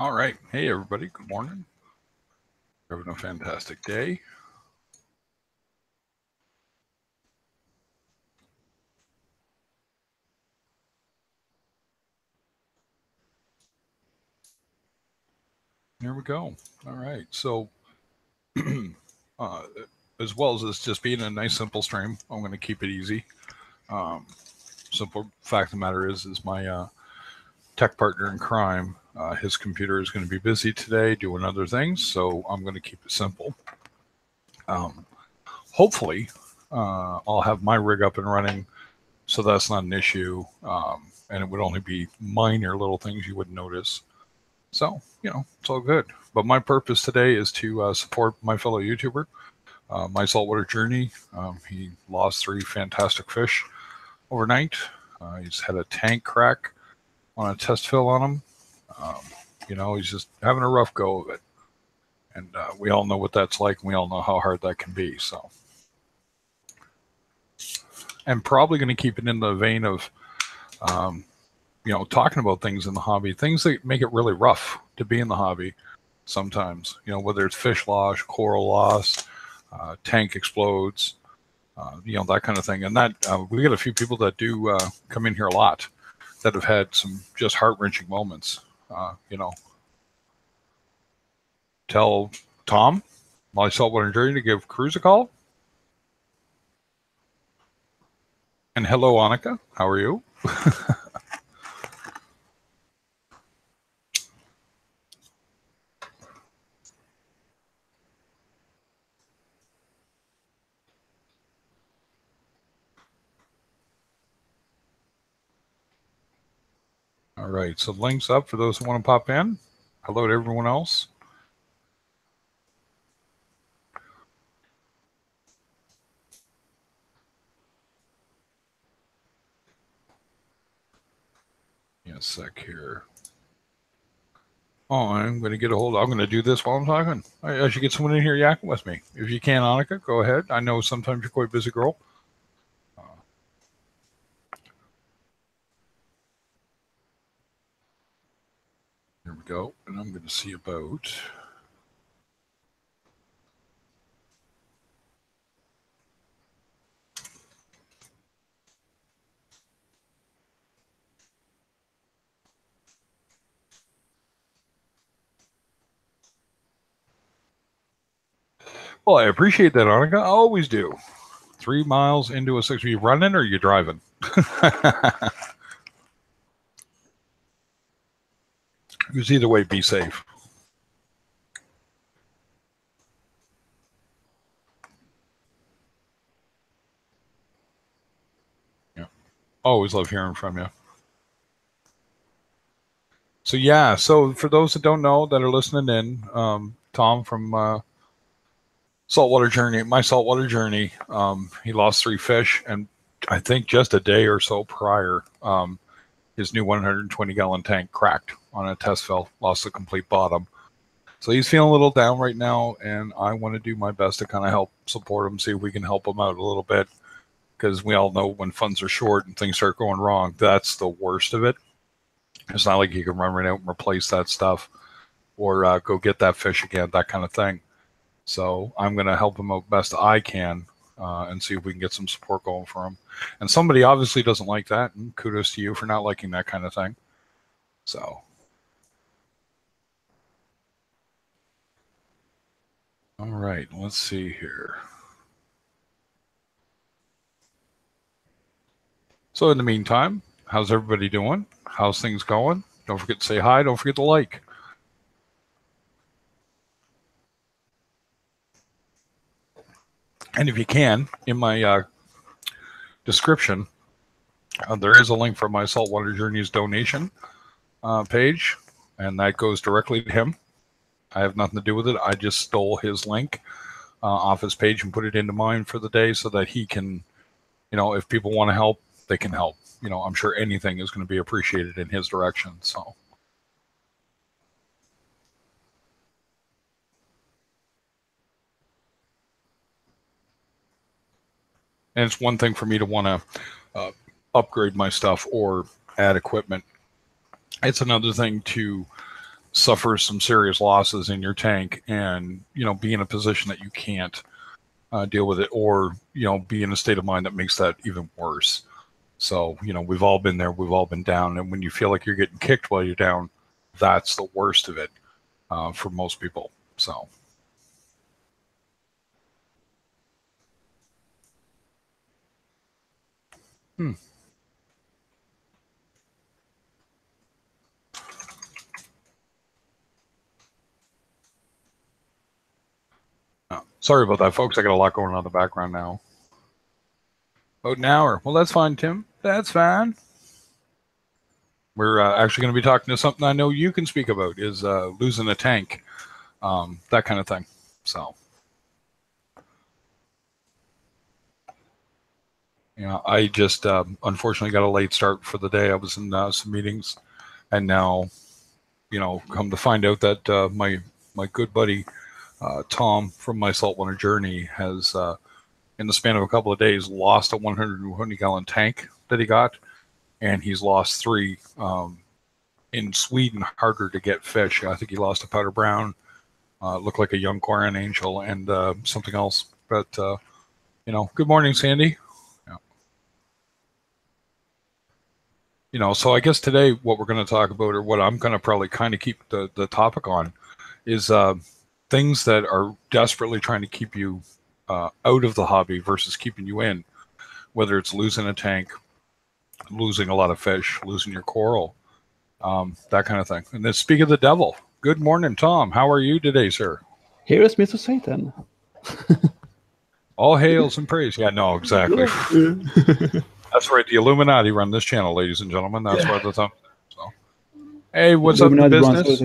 All right. Hey, everybody. Good morning. Having a fantastic day. There we go. All right. So, uh, as well as this just being a nice, simple stream, I'm going to keep it easy. Simple fact of the matter is my tech partner in crime, his computer is going to be busy today doing other things, so I'm going to keep it simple. Hopefully, I'll have my rig up and running, so that's not an issue, and it would only be minor little things you would notice. So, it's all good. But my purpose today is to support my fellow YouTuber, my saltwater journey. He lost 3 fantastic fish overnight. He's had a tank crack on a test fill on him. He's just having a rough go of it. And we all know what that's like, and we all know how hard that can be. So, I'm probably going to keep it in the vein of, talking about things in the hobby, things that make it really rough to be in the hobby sometimes, whether it's fish loss, coral loss, tank explodes, that kind of thing. And that we get a few people that do come in here a lot that have had some just heart-wrenching moments. Tell Tom, my saltwater journey, to give Cruz a call. And hello, Annika. How are you? All right, so links up for those who want to pop in. Hello to everyone else. Yeah, a sec here. Oh, I'm going to get a hold. I'm going to do this while I'm talking. I should get someone in here yakking with me. If you can, Annika, go ahead. I know sometimes you're quite busy, girl. Here we go. And I'm going to see about. Well, I appreciate that, Annika. I always do. 3 miles into a 6. Are you running or are you driving? Because either way, be safe. Yeah. Always love hearing from you. So, yeah. So, for those that don't know that are listening in, Tom from Saltwater Journey, my Saltwater Journey, he lost 3 fish. And I think just a day or so prior, his new 120-gallon tank cracked on a test fill, lost the complete bottom. So he's feeling a little down right now, and I want to do my best to kind of help support him, see if we can help him out a little bit, because we all know when funds are short and things start going wrong, that's the worst of it. It's not like you can run right out and replace that stuff or go get that fish again, that kind of thing. So I'm going to help him out best I can and see if we can get some support going for him. And somebody obviously doesn't like that, and kudos to you for not liking that kind of thing. So. All right, let's see here. So in the meantime, how's everybody doing? How's things going? Don't forget to say hi. Don't forget to like. And if you can, in my description, there is a link for my Saltwater Journeys donation page, and that goes directly to him. I have nothing to do with it. I just stole his link off his page and put it into mine for the day so that he can, if people want to help, they can help. I'm sure anything is going to be appreciated in his direction. So. And it's one thing for me to want to upgrade my stuff or add equipment. It's another thing to suffers some serious losses in your tank and, be in a position that you can't deal with it, or, be in a state of mind that makes that even worse. So, we've all been there, we've all been down. And when you feel like you're getting kicked while you're down, that's the worst of it for most people. So. Sorry about that, folks. I got a lot going on in the background now. About an hour. Well, that's fine, Tim. That's fine. We're actually going to be talking to something I know you can speak about, is losing a tank, that kind of thing. So, I just unfortunately got a late start for the day. I was in some meetings, and now, come to find out that my good buddy Tom from my Saltwater journey has, in the span of a couple of days, lost a 120-gallon tank that he got, and he's lost 3 in Sweden, harder to get fish. I think he lost a powder brown, looked like a young Korean angel, and something else. But good morning, Sandy. So I guess today what we're going to talk about, or what I'm going to probably kind of keep the topic on, is things that are desperately trying to keep you out of the hobby versus keeping you in, whether it's losing a tank, losing a lot of fish, losing your coral, that kind of thing. And then speak of the devil. Good morning, Tom. How are you today, sir? Here is Mr. Satan. All hails and praise. Yeah, no, exactly. That's right. The Illuminati run this channel, ladies and gentlemen. That's why the thumb. So, hey, what's up in the business?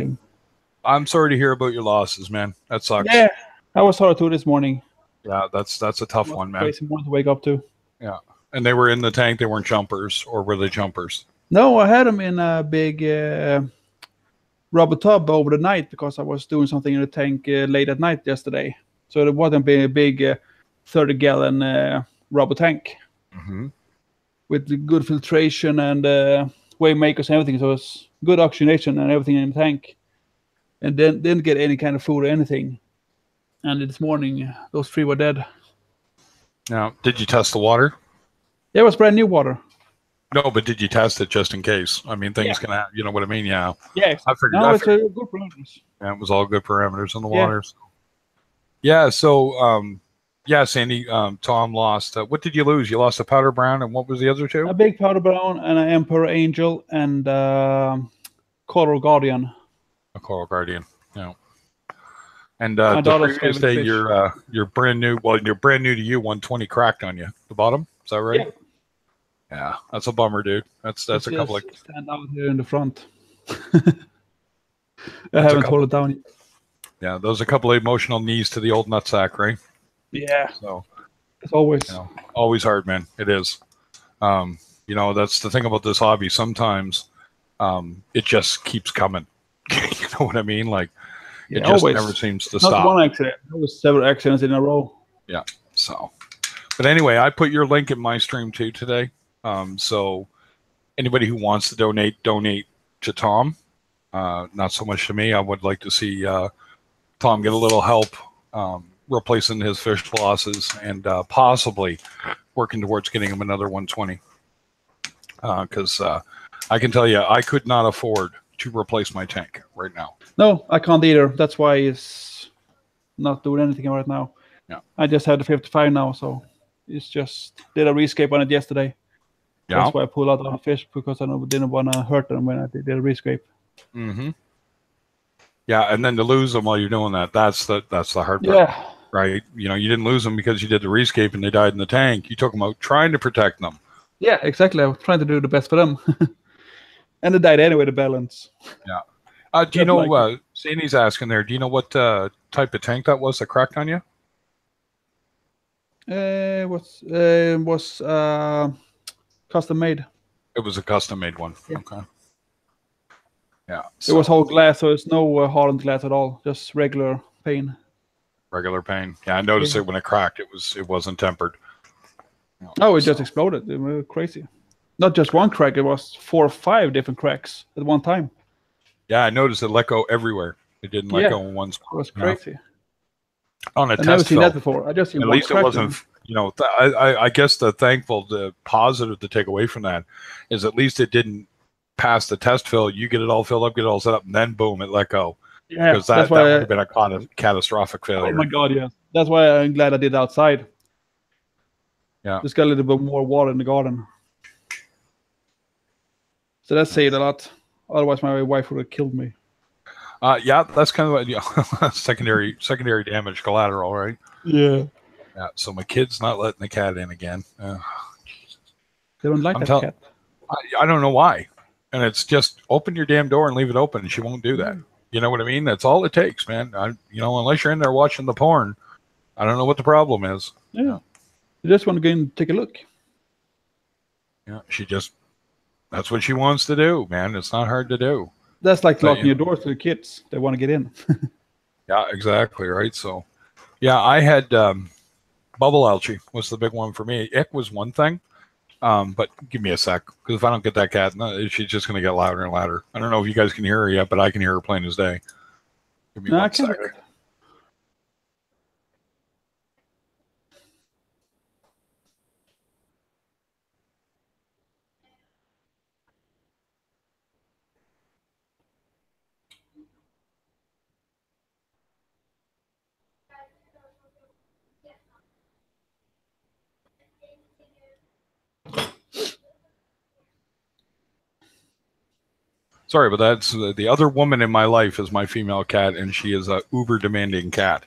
I'm sorry to hear about your losses, man. That sucks. Yeah, I was sorry too this morning. Yeah, that's a tough one, man. Crazy morning to wake up to. Yeah, and they were in the tank. They weren't jumpers, or were they jumpers? No, I had them in a big rubber tub over the night because I was doing something in the tank late at night yesterday. So it wasn't a big 30-gallon rubber tank with good filtration and wave makers and everything. So it was good oxygenation and everything in the tank. And then didn't get any kind of food or anything. And this morning, those 3 were dead. Now, did you test the water? Yeah, it was brand new water. No, but did you test it just in case? I mean, things can happen. You know what I mean? Yeah. Yeah. I figured. No, it's good parameters. Yeah, it was all good parameters in the water. Yeah. So, Sandy, Tom lost. What did you lose? You lost a powder brown, and what was the other 2? A big powder brown and an emperor angel and coral guardian. A coral guardian. Yeah. And the previous day, you're brand new. Well, you're brand new to you. 120 cracked on you. The bottom. Is that right? Yeah. That's a bummer, dude. That's a couple of. Stand out here in the front. I haven't hold it down yet. Yeah, those are a couple of emotional knees to the old nutsack, right? Yeah. So it's always always hard, man. It is. That's the thing about this hobby. Sometimes it just keeps coming. You know what I mean? Like it just never seems to stop. Not one accident. There was several accidents in a row. Yeah. So, but anyway, I put your link in my stream too today. So anybody who wants to donate to Tom. Not so much to me. I would like to see Tom get a little help replacing his fish losses and possibly working towards getting him another 120. Because I can tell you, I could not afford to replace my tank right now. No, I can't either. That's why it's not doing anything right now. Yeah. I just had the 55 now, so it's just did a rescape on it yesterday. Yeah. That's why I pulled out all the fish, because I didn't want to hurt them when I did a rescape. Mm-hmm. Yeah, and then to lose them while you're doing that, that's the hard part. Yeah. Right? You didn't lose them because you did the rescape and they died in the tank. You took them out trying to protect them. Yeah, exactly. I was trying to do the best for them. And they died anyway, the balance. Yeah. Do you know, Sandy's asking there, do you know what type of tank that was that cracked on you? It was custom made. It was a custom made one. Yeah. Okay. Yeah. So. It was whole glass, so it's no hardened glass at all. Just regular pane. Regular pane. Yeah, I noticed it when it cracked. It wasn't tempered. It just exploded. It was crazy. Not just one crack. It was 4 or 5 different cracks at one time. Yeah, I noticed it let go everywhere. It didn't let Yeah, go in one it spot. was crazy. On a I've never test seen that fill. before. I just seen At one least it crack. wasn't, I guess the positive to take away from that is at least it didn't pass the test fill. You get it all filled up, get it all set up, and then boom, it let go. Yeah, Because that's that would why. have been a catastrophic Oh failure. my god, yes. That's why I'm glad I did outside. Yeah. Just got a little bit more water in the garden. So that saved a lot. Otherwise, my wife would have killed me. Yeah, that's kind of what, secondary damage collateral, right? Yeah. Yeah. So my kid's not letting the cat in again. They don't like I'm that telling. cat. I don't know why. And it's just open your damn door and leave it open, and she won't do that. Mm. You know what I mean? That's all it takes, man. Unless you're in there watching the porn, I don't know what the problem is. Yeah. You just want to go in and take a look. Yeah, that's what she wants to do, man. It's not hard to do. That's like But, locking your doors to the kids. They want to get in. yeah, exactly, right? So, yeah, I had bubble algae was the big one for me. Ick was one thing, but give me a sec, because if I don't get that cat, no, she's just going to get louder and louder. I don't know if you guys can hear her yet, but I can hear her plain as day. Give me No, I one can't sec. hear it. Sorry, but that's the other woman in my life is my female cat, and she is a uber demanding cat.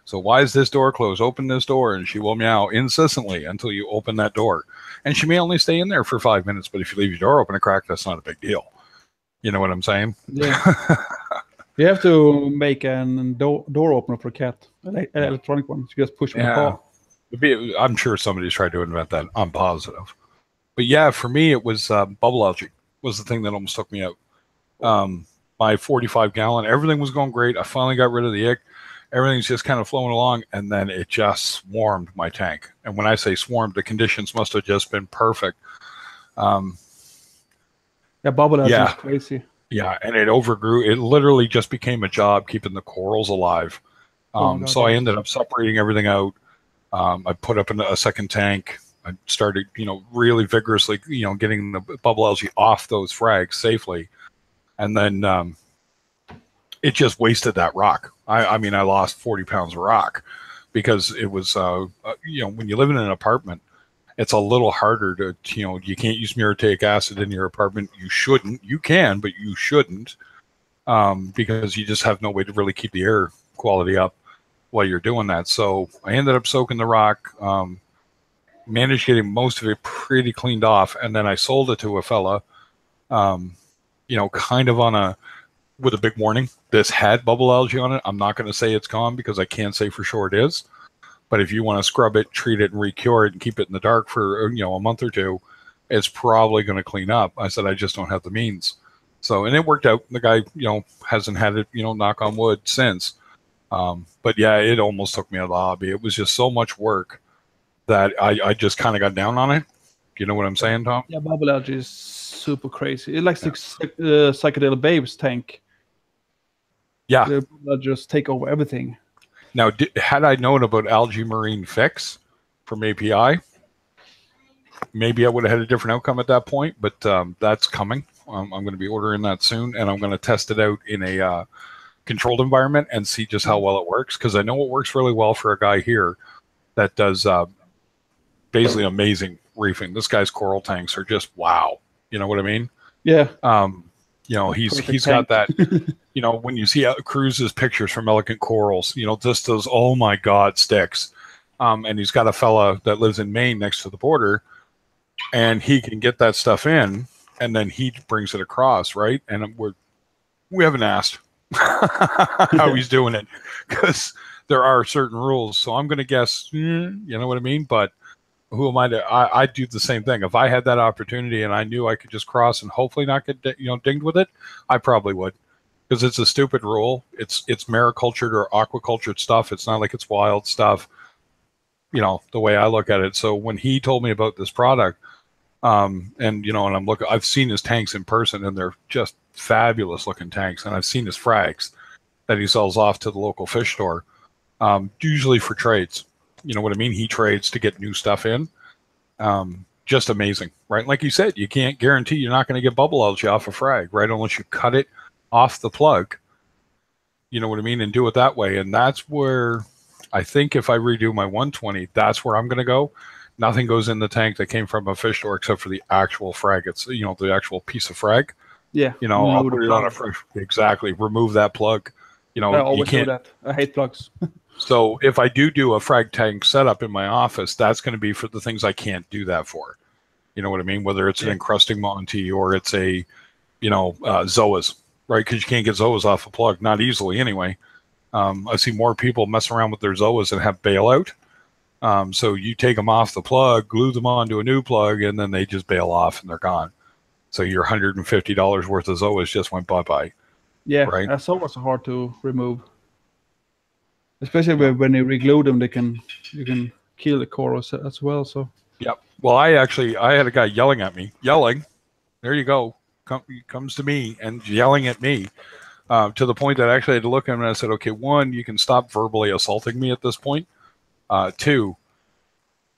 So why is this door closed? Open this door, and she will meow incessantly until you open that door. And she may only stay in there for 5 minutes, but if you leave your door open a crack, that's not a big deal. You know what I'm saying? Yeah. You have to make an door opener for a cat, an electronic one. You just push with a paw. I'm sure somebody's tried to invent that. I'm positive. But yeah, for me, it was bubble algae was the thing that almost took me out. My 45 gallon, everything was going great. I finally got rid of the ick. Everything's just kind of flowing along, and then it just swarmed my tank. And when I say swarmed, the conditions must have just been perfect. Yeah, bubble algae Yeah. is crazy. Yeah, and it overgrew. It literally just became a job keeping the corals alive. Oh my God, So I yes. ended up separating everything out. I put up a second tank. I started, really vigorously, getting the bubble algae off those frags safely. And then it just wasted that rock. I mean, I lost 40 pounds of rock because it was, when you live in an apartment, it's a little harder to, you can't use muriatic acid in your apartment. You shouldn't. You can, but you shouldn't, because you just have no way to really keep the air quality up while you're doing that. So I ended up soaking the rock, managed getting most of it pretty cleaned off, and then I sold it to a fella, kind of with a big warning. This had bubble algae on it. I'm not going to say it's gone because I can't say for sure it is. But if you want to scrub it, treat it, and re-cure it, and keep it in the dark for a month or two, it's probably going to clean up. I said I just don't have the means. So, and it worked out. The guy, hasn't had it, knock on wood, since. But yeah, it almost took me out of the hobby. It was just so much work that I just kind of got down on it. You know what I'm saying, Tom? Yeah, bubble algae is super crazy. It's like psychedelic babes tank. Yeah. They'll just take over everything. Now, had I known about Algae Marine Fix from API, maybe I would have had a different outcome at that point, but that's coming. I'm going to be ordering that soon, and I'm going to test it out in a controlled environment and see just how well it works, because I know it works really well for a guy here that does basically amazing reefing. This guy's coral tanks are just wow. You know what I mean? Yeah. He's got that. When you see Cruz's pictures from Elegant Corals, just those, oh my God, sticks. And he's got a fella that lives in Maine next to the border, and he can get that stuff in, and then he brings it across, right? And we haven't asked how he's doing it, because there are certain rules. So I'm going to guess, you know what I mean? But who am I to? I do the same thing. If I had that opportunity and I knew I could just cross and hopefully not get dinged with it, I probably would. Because it's a stupid rule. It's maricultured or aquacultured stuff. It's not like it's wild stuff, the way I look at it. So when he told me about this product, and I'm I've seen his tanks in person, and they're just fabulous looking tanks, and I've seen his frags that he sells off to the local fish store, usually for trades. You know what I mean? He trades to get new stuff in. Just amazing, right? Like you said, you can't guarantee you're not going to get bubble algae off a frag, right? Unless you cut it off the plug. You know what I mean? And do it that way. And that's where I think if I redo my 120, that's where I'm going to go. Nothing goes in the tank that came from a fish store except for the actual frag. It's, you know, the actual piece of frag. Yeah. You know, I'll put it on a fresh. Exactly. Remove that plug. You know, I always you can't do that. I hate plugs. So if I do a frag tank setup in my office, that's going to be for the things I can't do that for. You know what I mean? Whether it's an encrusting Monty or it's a, you know, Zoas, right? Because you can't get Zoas off a plug, not easily anyway. I see more people mess around with their Zoas and have bailout. So you take them off the plug, glue them onto a new plug, and then they just bail off and they're gone. So your $150 worth of Zoas just went bye-bye. Yeah, right? Zoas are hard to remove. Especially when you reglue them, you can kill the coral as well. So yep. Well, I had a guy yelling at me. There you go. Comes to me and yelling at me to the point that I actually had to look at him and I said, okay, one, you can stop verbally assaulting me at this point. Two,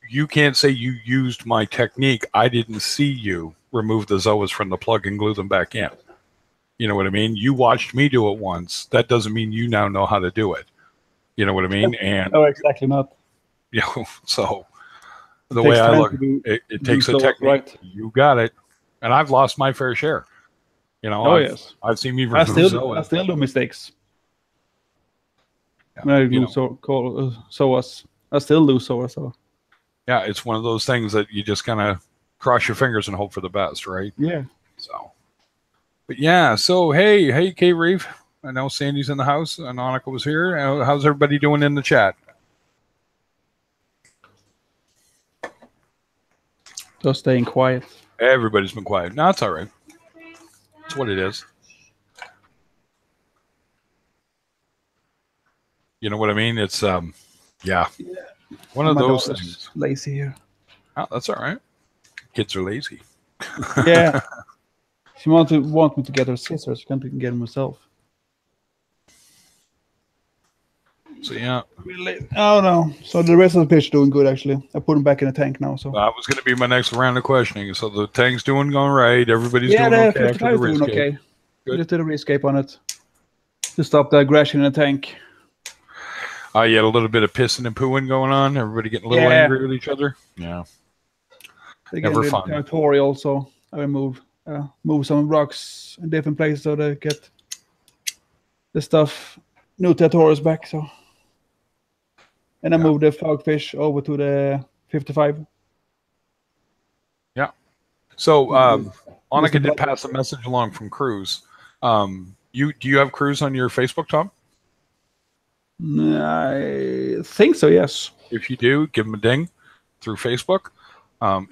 you can't say you used my technique. I didn't see you remove the Zoas from the plug and glue them back in. You know what I mean? You watched me do it once. That doesn't mean you now know how to do it. You know what I mean? And no, exactly not. You know, so the way I look, it takes a technique. Right. You got it. And I've lost my fair share. You know, yes. I've seen me I still do mistakes. Yeah, I do Zoas. I still do Zoas. So. Yeah, it's one of those things that you just kind of cross your fingers and hope for the best, right? Yeah. So, but yeah, so hey, K Reef. I know Sandy's in the house and Annika was here. How's everybody doing in the chat? Just staying quiet. Everybody's been quiet. No, it's all right. It's what it is. You know what I mean? It's yeah. One of those things. Lazy here. Oh, that's all right. Kids are lazy. Yeah. She want me to get her scissors. Can't get them myself. So yeah. Oh no. So the rest of the fish doing good actually. I put them back in the tank now. So that was going to be my next round of questioning. So the tank's doing right. Everybody's doing okay. Yeah, the doing okay. Good. Just did a re-escape on it to stop the aggression in the tank. You had a little bit of pissing and pooing going on. Everybody getting a little angry with each other. Yeah. They get a little territorial, so I move some rocks in different places so they get the stuff new territories back. So. And I moved the frogfish over to the 55. Yeah. So Annika did pass a message along from Cruz. Do you have Cruz on your Facebook, Tom? I think so, yes. If you do, give him a ding through Facebook.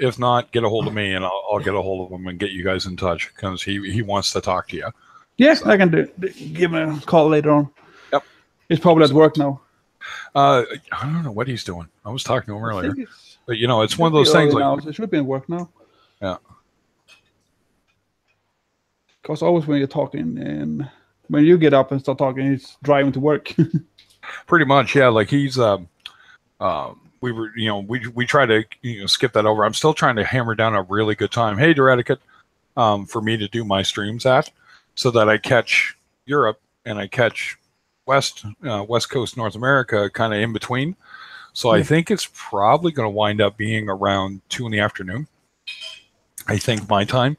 If not, get a hold of me and I'll get a hold of him and get you guys in touch because he wants to talk to you. Yeah, so. I can give him a call later on. Yep. He's probably at work now. I don't know what he's doing. I was talking to him earlier. But, you know, it's one of those things like... It should be at work now. Yeah. Because always when you're talking and when you get up and start talking, he's driving to work. Pretty much, yeah. Like he's... we were, you know, we try to skip that over. I'm still trying to hammer down a really good time. Hey, Dereticut, for me to do my streams at so that I catch Europe and I catch... West Coast North America kind of in between. So I think it's probably going to wind up being around 2 p.m. I think my time,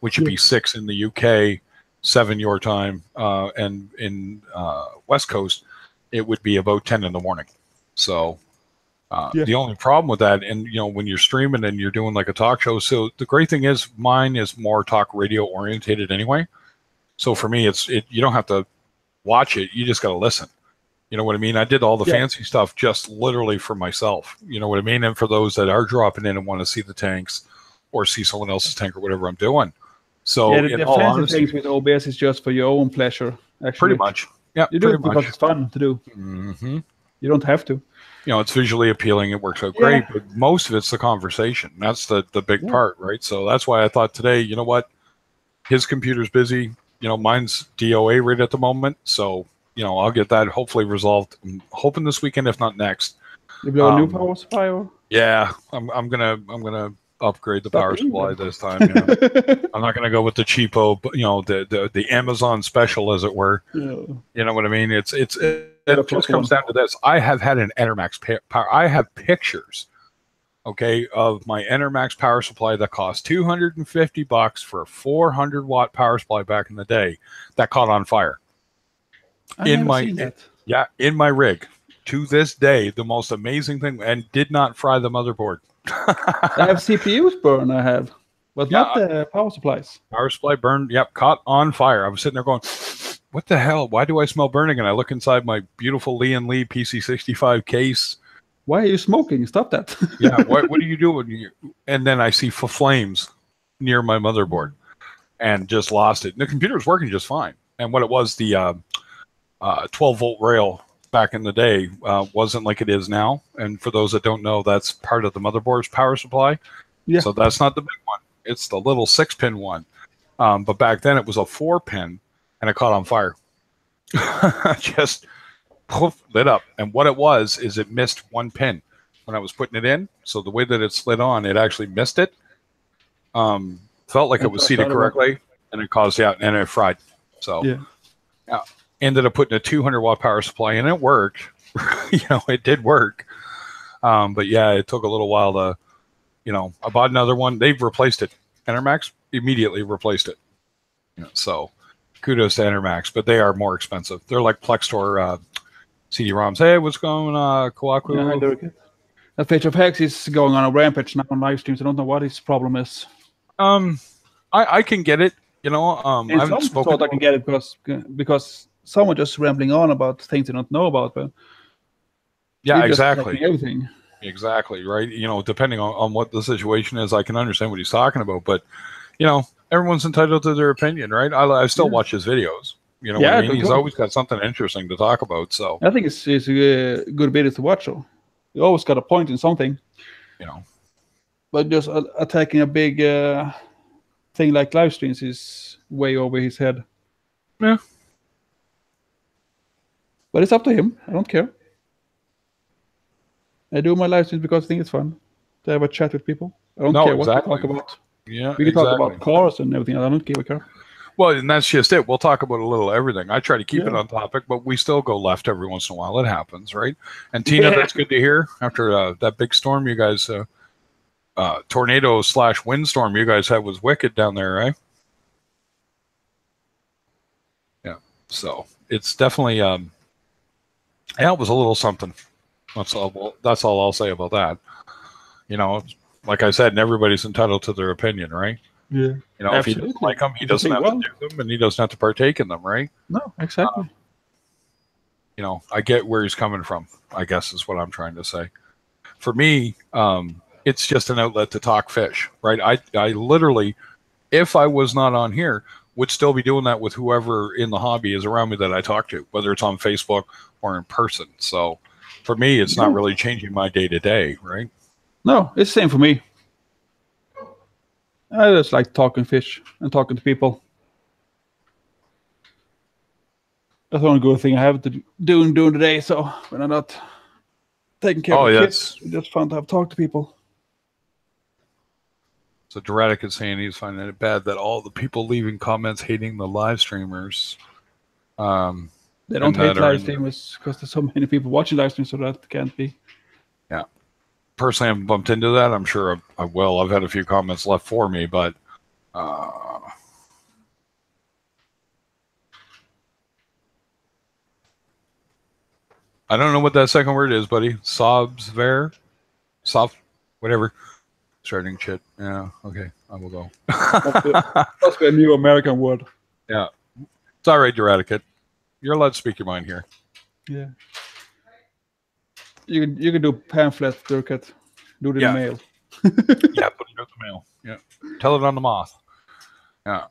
which would be 6 in the UK, 7 your time, and in West Coast, it would be about 10 in the morning. So the only problem with that, and when you're streaming and you're doing like a talk show, so the great thing is mine is more talk radio orientated anyway. So for me, you don't have to watch it, you just got to listen. You know what I mean? I did all the fancy stuff just literally for myself. You know what I mean? And for those that are dropping in and want to see the tanks or see someone else's tank or whatever I'm doing. So the fancy honesty, things with OBS is just for your own pleasure. Actually, pretty much. Yeah, you do it because it's fun to do. Mm-hmm. You don't have to. It's visually appealing. It works out great, but most of it's the conversation. That's the big part, right? So that's why I thought today, you know what? His computer's busy. mine's DOA right at the moment, so I'll get that hopefully resolved. I'm hoping this weekend, if not next. You blow a new power supply, or? Yeah, I'm gonna upgrade the power supply this time. I'm not gonna go with the cheapo, the Amazon special, as it were. Yeah. You know what I mean? It just comes down to this. I have had an Enermax power. I have pictures, okay, of my Enermax power supply that cost $250 for a 400-watt power supply back in the day that caught on fire. In my rig. To this day, the most amazing thing, and did not fry the motherboard. I have CPUs burn, but not the power supplies. Power supply burned, caught on fire. I was sitting there going, what the hell? Why do I smell burning? And I look inside my beautiful Lee & Lee PC65 case. Why are you smoking? Stop that. What are you doing? And then I see flames near my motherboard and just lost it. And the computer was working just fine. And what it was, the 12-volt rail back in the day wasn't like it is now. And for those that don't know, that's part of the motherboard's power supply. Yeah. So that's not the big one. It's the little 6-pin one. But back then it was a 4-pin, and it caught on fire. Just poof, lit up. And what it was is it missed one pin when I was putting it in. So the way that it slid on, it actually missed it. Felt like it was seated correctly, and it caused and it fried. So yeah. Ended up putting a 200-watt power supply in. It worked. It did work. But yeah, it took a little while to, I bought another one. They've replaced it. Enermax immediately replaced it. So kudos to Enermax, but they are more expensive. They're like Plextor CD-ROMs. Hey, what's going on, Kawaku? Yeah, that Page of Hex is going on a rampage now on live streams. I don't know what his problem is. I can get it. I haven't spoken. I can get it because someone just rambling on about things they don't know about. But yeah, exactly. Everything. Exactly, right? Depending on what the situation is, I can understand what he's talking about. But, everyone's entitled to their opinion, right? I still watch his videos. What I mean? He's always got something interesting to talk about. So I think it's a good video to watch. So you always got a point in something. But just attacking a big thing like live streams is way over his head. Yeah. But it's up to him. I don't care. I do my live streams because I think it's fun to have a chat with people. I don't care what to talk about. Yeah, we can talk about cars and everything. I don't give a care. Well, and that's just it. We'll talk about a little everything. I try to keep it on topic, but we still go left every once in a while. It happens, right? And Tina, that's good to hear. After that big storm, you guys, tornado/windstorm you guys had was wicked down there, right? Yeah. So it's definitely, it was a little something. That's all I'll say about that. Like I said, and everybody's entitled to their opinion, right? Yeah. If he doesn't like them, he doesn't have to do them, and he doesn't have to partake in them, right? No, exactly. I get where he's coming from, I guess is what I'm trying to say. For me, it's just an outlet to talk fish, right? I literally, if I was not on here, would still be doing that with whoever in the hobby is around me that I talk to, whether it's on Facebook or in person. So for me, it's not really changing my day-to-day, right? No, it's the same for me. I just like talking fish and talking to people. That's the only good thing I have to do during the day. So when I'm not taking care of kids, it's just fun to have talk to people. So Doratic is saying he's finding it bad that all the people leaving comments hating the live streamers. They don't hate live streamers because there's so many people watching live streams, so that can't be. Yeah. Personally, I haven't bumped into that. I'm sure I will. I've had a few comments left for me, but I don't know what that second word is, buddy. Sobsver? Whatever. Starting shit. Yeah, okay. I will go. That's a new American word. Yeah. It's all right, Doraticate. You're allowed to speak your mind here. Yeah. You can do pamphlet, Durkat. Do it in the mail. Yeah, put it in the mail. Yeah. Tell it on the moth. Yeah.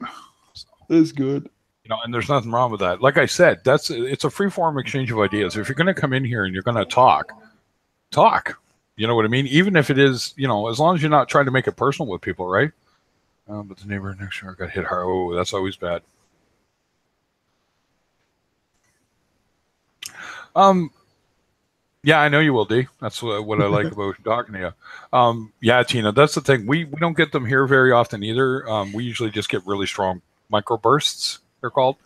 So. That's good. And there's nothing wrong with that. Like I said, it's a free-form exchange of ideas. If you're going to come in here and you're going to talk. You know what I mean? Even if it is, as long as you're not trying to make it personal with people, right? But the neighbor next door got hit hard. Oh, that's always bad. Yeah, I know you will, D. That's what I like about talking to you. Yeah, Tina, that's the thing. We don't get them here very often either. We usually just get really strong microbursts, they're called.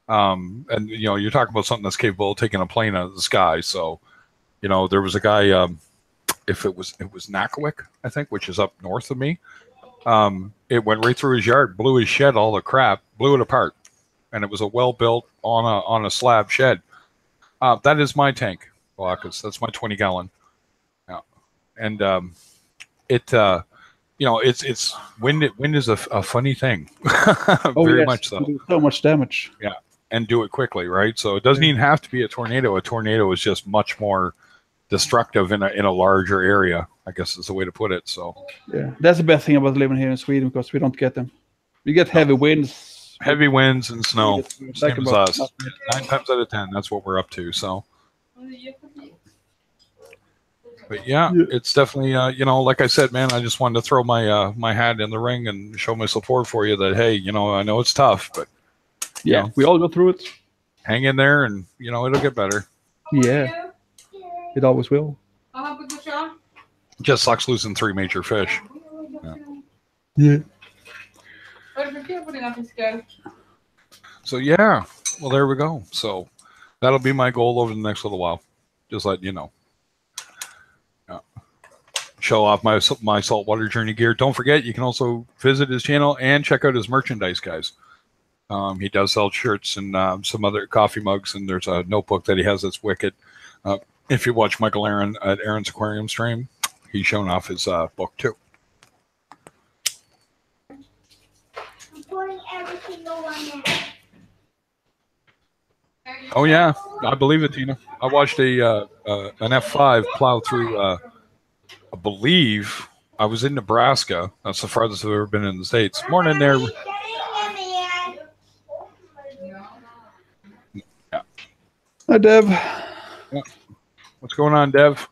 And you're talking about something that's capable of taking a plane out of the sky. So, there was a guy. If it was Nakawik, I think, which is up north of me. It went right through his yard, blew his shed, all the crap, blew it apart, and it was a well built on a slab shed. That is my tank, Walkus. That's my 20-gallon. Yeah, and it it's wind. Wind is a funny thing, very much so. Do so much damage. Yeah, and do it quickly, right? So it doesn't even have to be a tornado. A tornado is just much more destructive in a larger area, I guess is the way to put it. So yeah, that's the best thing about living here in Sweden, because we don't get them. We get heavy winds. Heavy winds and snow, same as us. 9 times out of 10, that's what we're up to. So, but yeah, it's definitely like I said, man, I just wanted to throw my my hat in the ring and show my support for you. That hey, I know it's tough, but yeah, we all go through it. Hang in there, and it'll get better. Yeah. It always will. Just sucks losing 3 major fish. Yeah. So yeah, well there we go. So that'll be my goal over the next little while. Just letting you know. Show off my saltwater journey gear. Don't forget, you can also visit his channel and check out his merchandise, guys. He does sell shirts and some other coffee mugs, and there's a notebook that he has that's wicked. If you watch Michael Aaron at Aaron's Aquarium stream, he's shown off his book too. I'm putting every single one in. Oh yeah, I believe it, Tina. I watched an F5 plow through. I believe I was in Nebraska. That's the farthest I've ever been in the States. Morning there. Yeah. Hi, Dev. Yeah. What's going on, Dev?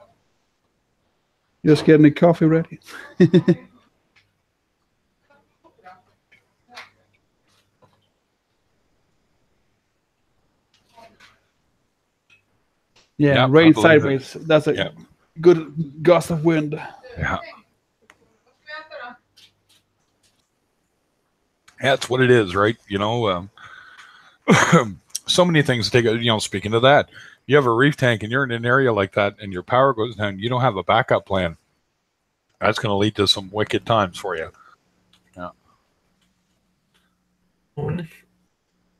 Just getting the coffee ready. Yeah, rain sideways. That's a good gust of wind. Yeah. That's what it is, right? So many things to take. Speaking of that, you have a reef tank and you're in an area like that and your power goes down, you don't have a backup plan. That's going to lead to some wicked times for you. Yeah.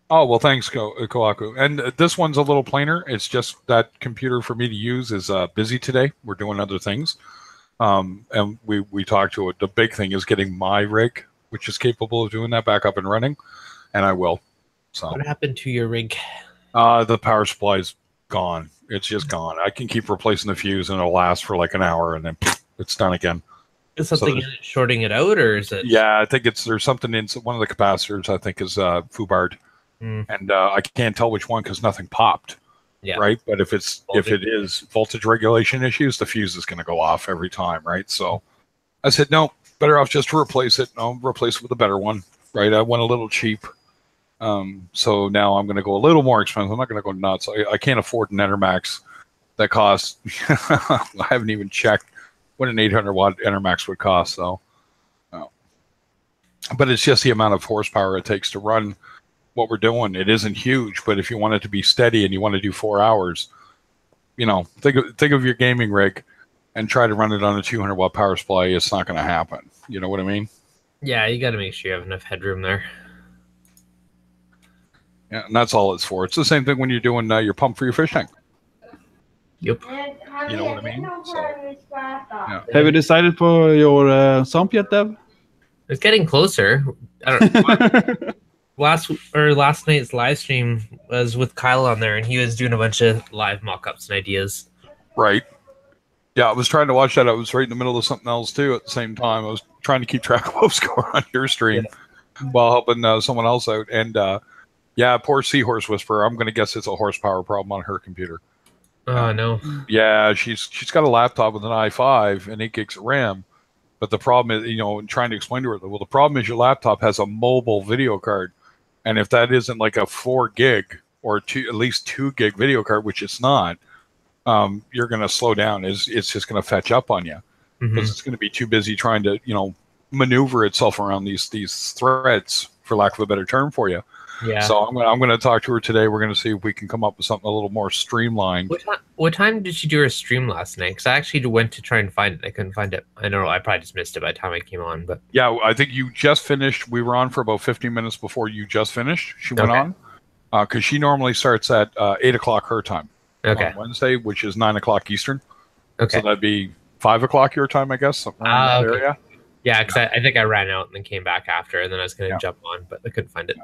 Oh, well, thanks, Koaku. And this one's a little plainer. It's just that computer for me to use is busy today. We're doing other things. And we talked to it. The big thing is getting my rig, which is capable of doing that, back up and running. And I will. So what happened to your rig? The power supply's gone. It's just gone. I can keep replacing the fuse and it'll last for like an hour and then it's done again. Is something shorting it out, or is it? Yeah, I think there's something in one of the capacitors. I think is fubard, and I can't tell which one because nothing popped. Yeah. Right, but if it is voltage regulation issues, the fuse is going to go off every time. Right, so I said no, better off just to replace it. I'll replace it with a better one. Right, I went a little cheap. So now I'm going to go a little more expensive. I'm not going to go nuts. I can't afford an Enermax that costs. I haven't even checked what an 800-watt Enermax would cost. So, but it's just the amount of horsepower it takes to run what we're doing. It isn't huge, but if you want it to be steady and you want to do 4 hours, think of your gaming rig and try to run it on a 200-watt power supply. It's not going to happen. You know what I mean? Yeah, you got to make sure you have enough headroom there. Yeah, and that's all it's for. It's the same thing when you're doing your pump for your fish tank. Yep. You know what I mean? So, yeah. Have you decided for your sump yet, Dev? It's getting closer. I don't know. Last night's live stream was with Kyle on there, and he was doing a bunch of live mock-ups and ideas. Right. Yeah, I was trying to watch that. I was right in the middle of something else too at the same time. I was trying to keep track of what was going on your stream while helping someone else out. And yeah, poor Seahorse Whisperer. I'm going to guess it's a horsepower problem on her computer. Oh, no. Yeah, she's got a laptop with an i5 and 8 gigs of RAM. But the problem is, trying to explain to her, well, the problem is your laptop has a mobile video card. And if that isn't like a 4 gig or at least 2 gig video card, which it's not, you're going to slow down. It's just going to fetch up on you because it's going to be too busy trying to, maneuver itself around these threads, for lack of a better term for you. Yeah. So I'm going to talk to her today. We're going to see if we can come up with something a little more streamlined. What time did she do her stream last night? Because I actually went to try and find it. I couldn't find it. I don't know. I probably just missed it by the time I came on. But yeah, I think you just finished. We were on for about 15 minutes before you just finished. She went on because she normally starts at 8 o'clock her time on Wednesday, which is 9 o'clock Eastern. Okay. So that'd be 5 o'clock your time, I guess, somewhere in that area. Yeah, because I think I ran out and then came back after, and then I was going to jump on, but I couldn't find it.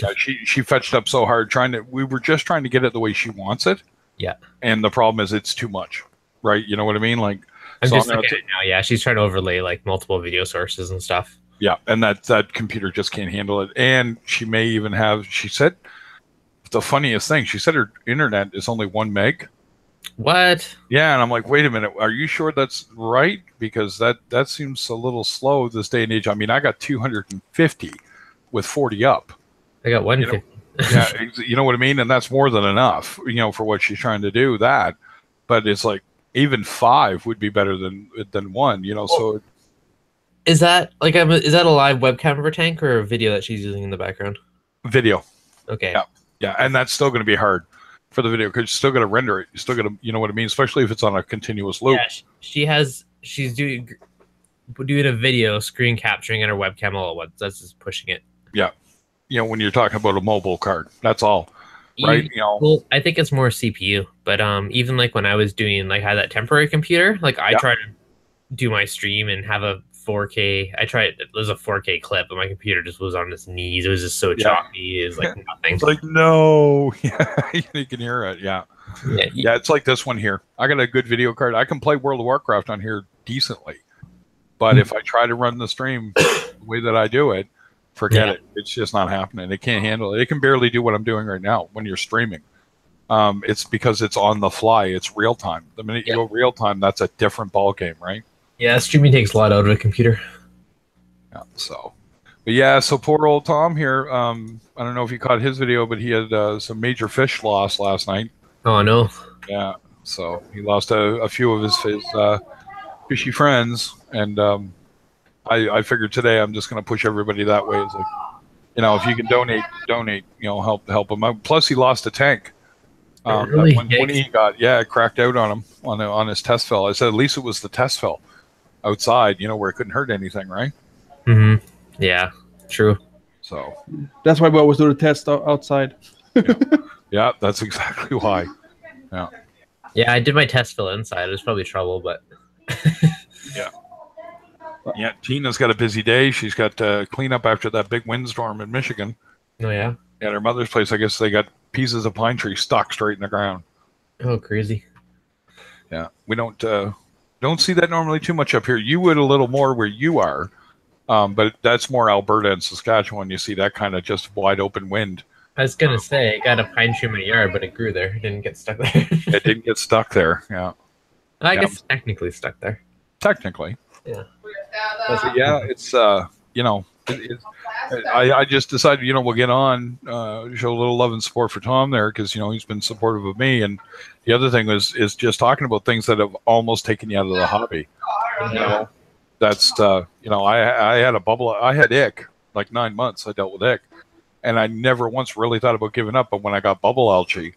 Yeah, she fetched up so hard we were just trying to get it the way she wants it. Yeah. And the problem is it's too much, right? You know what I mean? Like, I'm just looking at it now. Yeah, she's trying to overlay like multiple video sources and stuff. Yeah, and that computer just can't handle it. And she may even she said, the funniest thing, she said her internet is only 1 meg. What? Yeah, and I'm like, wait a minute, are you sure that's right? Because that seems a little slow this day and age. I mean, I got 250 with 40 up. I got 150. Yeah, you know what I mean? And that's more than enough, for what she's trying to do, that. But it's like, even 5 would be better than 1, so... Is that a live webcam of her tank or a video that she's using in the background? Video. Okay. Yeah, and that's still going to be hard for the video because you're still going to render it. You're still going to, you know what I mean? Especially if it's on a continuous loop. Yeah, she's doing a video screen capturing and her webcam all at once. That's just pushing it. Yeah. When you're talking about a mobile card, that's all. Right? Well, I think it's more CPU, but even like when I was doing, like, I had that temporary computer, like I tried to do my stream and have a 4K. It was a 4K clip, but my computer just was on its knees. It was just so choppy. It was like nothing. It's like, no. Yeah, you can hear it. Yeah. It's like this one here. I got a good video card. I can play World of Warcraft on here decently, but if I try to run the stream the way that I do it, forget it. It's just not happening. It can't handle it. It can barely do what I'm doing right now when you're streaming. It's because it's on the fly. It's real time. The minute you go real time, that's a different ball game, right? Yeah, streaming takes a lot out of a computer. Yeah, so poor old Tom here. I don't know if you caught his video, but he had some major fish loss last night. Oh, no. Yeah, so he lost a few of his fishy friends, and I figured today I'm just going to push everybody that way. It's like, if you can donate, help him out. Plus, he lost a tank. Really? When he got, it cracked out on him on his test fill. I said, at least it was the test fill outside, where it couldn't hurt anything, right? Mm-hmm. Yeah, true. So that's why we always do the test outside. Yeah, that's exactly why. Yeah, I did my test fill inside. It was probably trouble, but yeah. Tina's got a busy day. She's got to clean up after that big windstorm in Michigan. Oh yeah. At her mother's place, I guess they got pieces of pine tree stuck straight in the ground. Oh, crazy. Yeah, we don't see that normally too much up here. You would a little more where you are, but that's more Alberta and Saskatchewan. You see that kind of just wide open wind. I was gonna say I got a pine tree in my yard, but it grew there. It didn't get stuck there. It didn't get stuck there. Yeah. I guess technically stuck there. Technically. Yeah. It's I just decided, we'll get on, show a little love and support for Tom there because, he's been supportive of me. And the other thing is just talking about things that have almost taken you out of the hobby. That's, I had a bubble. I had ick, like 9 months I dealt with ick. And I never once really thought about giving up. But when I got bubble algae,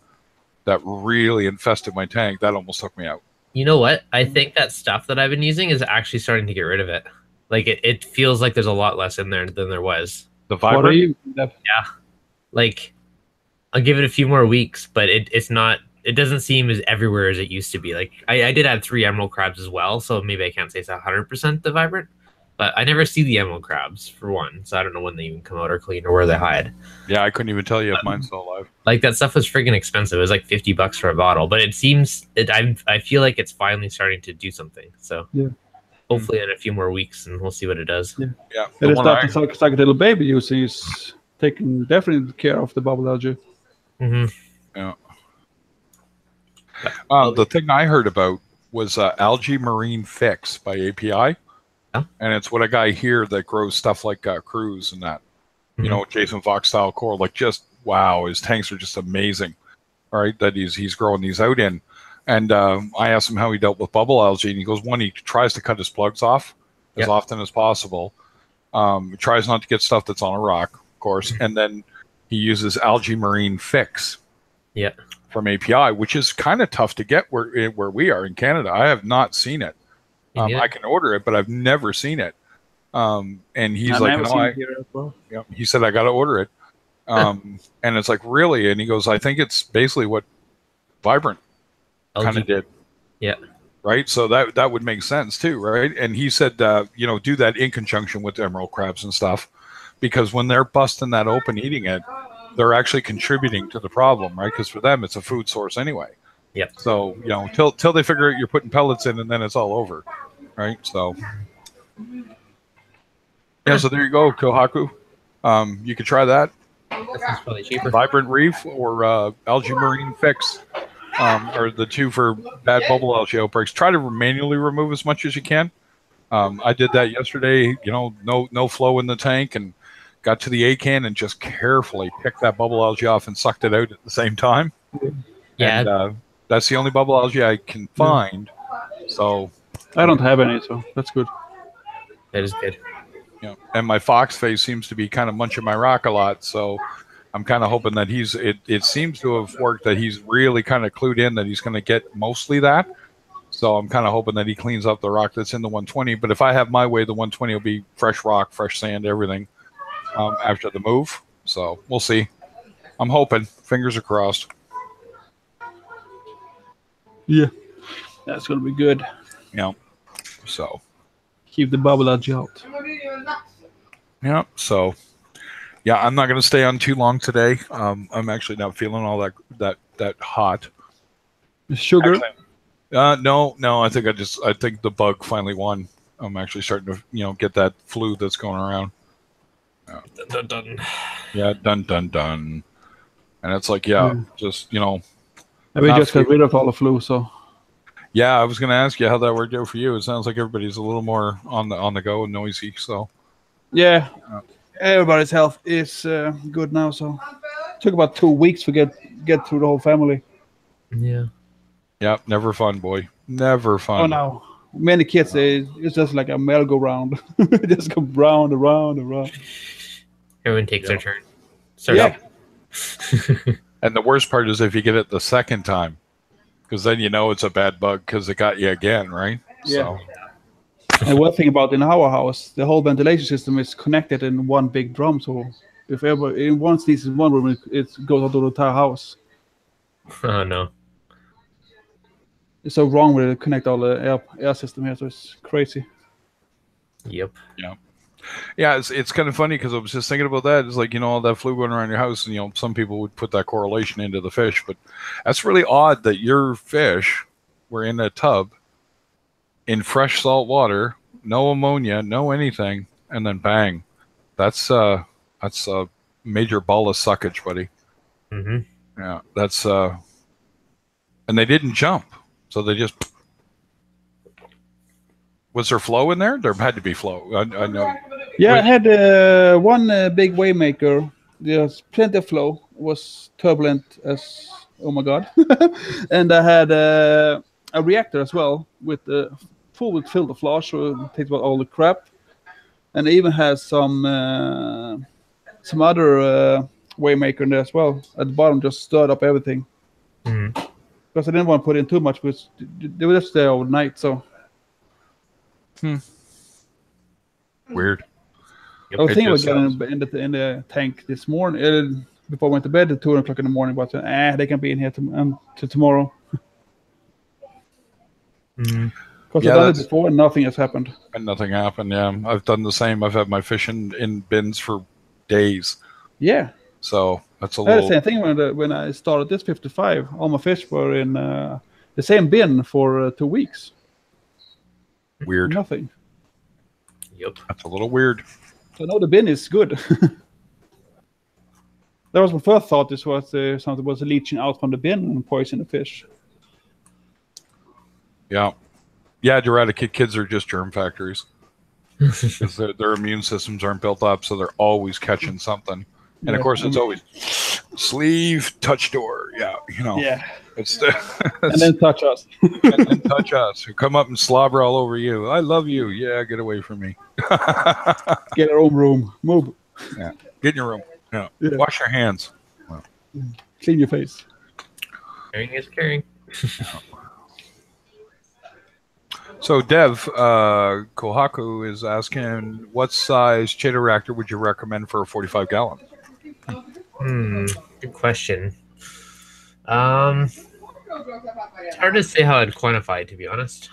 that really infested my tank. That almost took me out. You know what? I think that stuff that I've been using is actually starting to get rid of it. Like it feels like there's a lot less in there than there was. The vibrant? Yeah. Like I'll give it a few more weeks, but it's not. It doesn't seem as everywhere as it used to be. Like I did have 3 emerald crabs as well, so maybe I can't say it's 100% the vibrant. But I never see the emerald crabs for one, so I don't know when they even come out or clean or where they hide. Yeah, I couldn't even tell you if mine's still alive. Like that stuff was friggin' expensive. It was like $50 for a bottle, but it seems I feel like it's finally starting to do something. So hopefully in a few more weeks, and we'll see what it does. Yeah. It is starting to suck a little baby using is taking definitely care of the bubble algae. Mm-hmm. Yeah. The thing I heard about was Algae Marine Fix by API. And it's what a guy here that grows stuff like cruise and that, Jason Fox style coral, like just wow, his tanks are just amazing. All right, that he's growing these out in. And I asked him how he dealt with bubble algae, and he goes, one, he tries to cut his plugs off as often as possible. Tries not to get stuff that's on a rock, of course, and then he uses algae marine fix. Yeah. From API, which is kind of tough to get where we are in Canada. I have not seen it. I can order it, but I've never seen it. And he's like, he said, I got to order it. And it's like, really? And he goes, I think it's basically what Vibrant kind of did. Yeah. Right. So that would make sense too. Right. And he said, do that in conjunction with emerald crabs and stuff, because when they're busting that open, eating it, they're actually contributing to the problem, right? Because for them, it's a food source anyway. Yeah. So, till they figure out you're putting pellets in, and then it's all over, right? So, yeah. So there you go, Kohaku. You could try that. That sounds probably cheaper. Vibrant Reef or Algae Marine Fix are the two for bad bubble algae outbreaks. Try to manually remove as much as you can. I did that yesterday. No flow in the tank, and got to the A can and just carefully picked that bubble algae off and sucked it out at the same time. Yeah. And, that's the only bubble algae I can find. So I don't have any, so that's good. That is good. And my fox face seems to be kind of munching my rock a lot. So I'm kind of hoping that it seems to have worked, that he's really kind of clued in that he's going to get mostly that. So I'm kind of hoping that he cleans up the rock that's in the 120. But if I have my way, the 120 will be fresh rock, fresh sand, everything. After the move, so we'll see. I'm hoping. Fingers are crossed. Yeah, that's gonna be good. So Keep the bubble algae out. So I'm not gonna stay on too long today. I'm actually not feeling all that hot. Sugar? Actually, no. I think the bug finally won. I'm actually starting to get that flu that's going around. Dun, dun, dun. Yeah, dun. And it's like, just, And we just got rid of all the flu, so. Yeah, I was going to ask you how that worked out for you. It sounds like everybody's a little more on the go and noisy, so. Yeah, everybody's health is good now, so. It took about 2 weeks to get through the whole family. Yeah. Yeah, never fun, boy. Never fun. Oh, no. Many kids, it's just like a merry-go-round. Just go round and round and round. Everyone takes their turn. And the worst part is if you get it the second time, because then it's a bad bug because it got you again, right? Yeah. So. And one thing about in our house, the whole ventilation system is connected in one big drum. So if ever in one sneezes in one room, it goes out to the entire house. Oh no! It's so wrong with it connect all the air system here, so it's crazy. Yep. Yeah, it's kind of funny because I was just thinking about that. It's like, all that flu going around your house, and some people would put that correlation into the fish, but that's really odd that your fish were in a tub in fresh salt water, no ammonia, no anything, and then bang. That's a major ball of suckage, buddy. Mm-hmm. Yeah, that's and they didn't jump, so they just. Was there flow in there? There had to be flow. I know. Yeah, I had one big waymaker. There's plenty of flow. It was turbulent as oh my god. And I had a reactor as well with full with filter flush, so it takes out all the crap. And it even has some other waymaker in there as well. At the bottom, just stirred up everything. Mm-hmm. Because I didn't want to put in too much, because they were just there overnight. So. Weird. I was thinking about getting in the tank this morning before I went to bed at 2 o'clock in the morning, but they can be in here to tomorrow. Because I've done it before and nothing has happened. And nothing happened, yeah. I've done the same. I've had my fish in bins for days. Yeah. So that's a I had little... the same thing when I started this 55. All my fish were in the same bin for 2 weeks. Weird. Nothing. Yep. That's a little weird. So no, the bin is good. That was my first thought. This was something was leaching out from the bin and poisoning the fish. Yeah. Yeah, to eradicate kids are just germ factories. Because their immune systems aren't built up, so they're always catching something. And of course, it's always sleeve, touch door. Yeah, Yeah. it's the And then touch us. and then touch us. Who come up and slobber all over you. I love you. Yeah, get away from me. Get our own room. Move. Yeah, get in your room. Yeah, Yeah. wash your hands. Clean your face. Caring is caring. So Dev Kohaku is asking, what size Cheetah reactor would you recommend for a 45 gallon? Good question. It's hard to say how I'd quantify it, to be honest.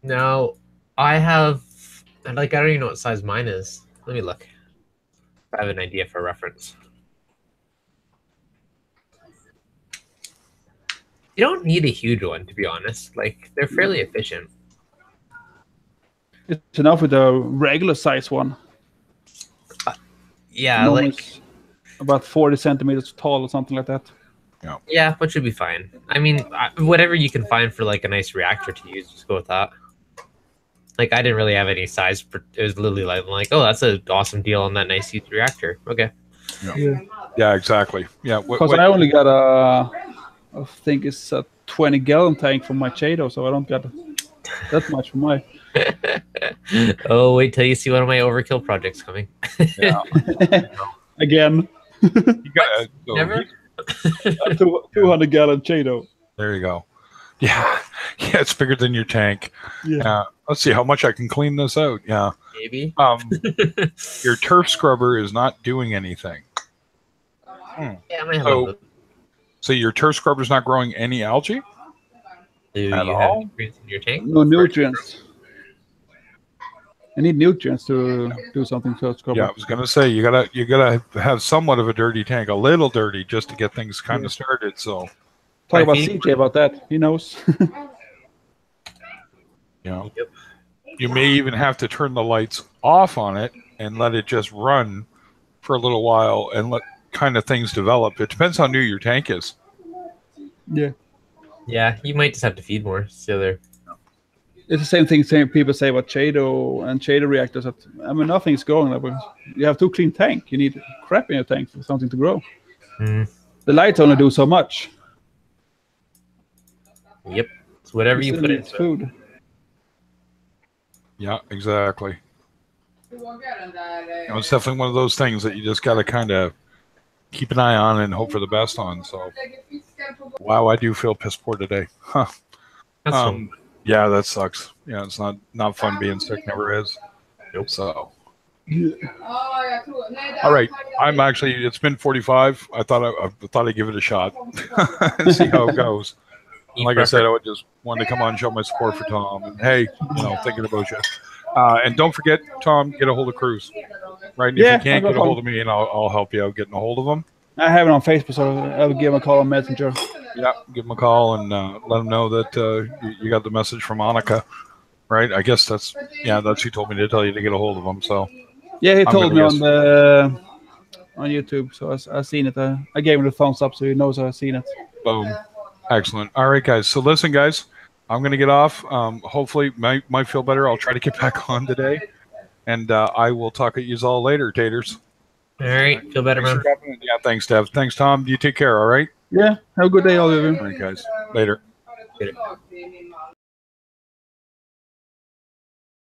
Now, I don't even know what size mine is. Let me look. I have an idea for reference. You don't need a huge one, to be honest. Like, they're fairly efficient. It's enough with a regular size one. Yeah, No, like, it's about 40 centimeters tall or something like that. yeah, but should be fine. I mean, whatever you can find for like a nice reactor to use, just go with that. Like, I didn't really have any size. It was literally like, oh, that's an awesome deal on that nice huge reactor. Okay. Yeah, exactly. Yeah, Because I only got I think it's a 20-gallon tank from my Cheeto, so I don't got that much for my. Oh, wait till you see one of my overkill projects coming. yeah. Again. You got Never? 200-gallon Cheeto. There you go. Yeah, it's bigger than your tank. Yeah. Let's see how much I can clean this out. Yeah. Maybe. Your turf scrubber is not doing anything. Yeah, I might have a little. So your turf scrubber is not growing any algae? Do you at have all? nutrients in your tank? No nutrients. I need nutrients to do something to scrubber. Yeah, I was gonna say you gotta have somewhat of a dirty tank, a little dirty, just to get things kind of started. So Talk about I think- CJ about that. He knows. Yep. You may even have to turn the lights off on it and let it just run for a little while and let kind of things develop. It depends how new your tank is. Yeah. Yeah, you might just have to feed more. So there. It's the same thing people say about Cheeto and Cheeto reactors. That, I mean, nothing's going there. You have too clean tank. You need crap in your tank for something to grow. Mm. The lights only do so much. Yep. It's whatever you Still put needs into it. food. Yeah, exactly. It's definitely one of those things that you just got to kind of keep an eye on and hope for the best on. So, wow, I do feel piss poor today. Huh. That's fun. Yeah, that sucks. Yeah, it's not fun being sick. Never is. Nope. So, Yeah. all right. I'm actually. It's been 45. I thought I'd give it a shot and see how it goes. And like I said, I would just wanted to come on and show my support for Tom. And hey, thinking about you. And don't forget, Tom, get a hold of Cruz. Right? And Yeah, if you can't I'll get go a hold of me, and I'll help you out getting a hold of him. I have it on Facebook, so I'll give him a call on Messenger. Yeah, give him a call and let him know that you got the message from Annika. Right? I guess that's who told me to tell you to get a hold of him. So Yeah, he told me gonna on YouTube, so I seen it. I gave him the thumbs up, so he knows I've seen it. boom. Excellent. All right, guys. So listen, guys, I'm going to get off. Hopefully, might feel better. I'll try to get back on today. And I will talk to you all later, taters. All right. Feel better, Thanks man. for coming in. Yeah, thanks, Dev. Thanks, Tom. You take care, all right? Yeah, have a good day, all of you. All right, guys. Later. Get it.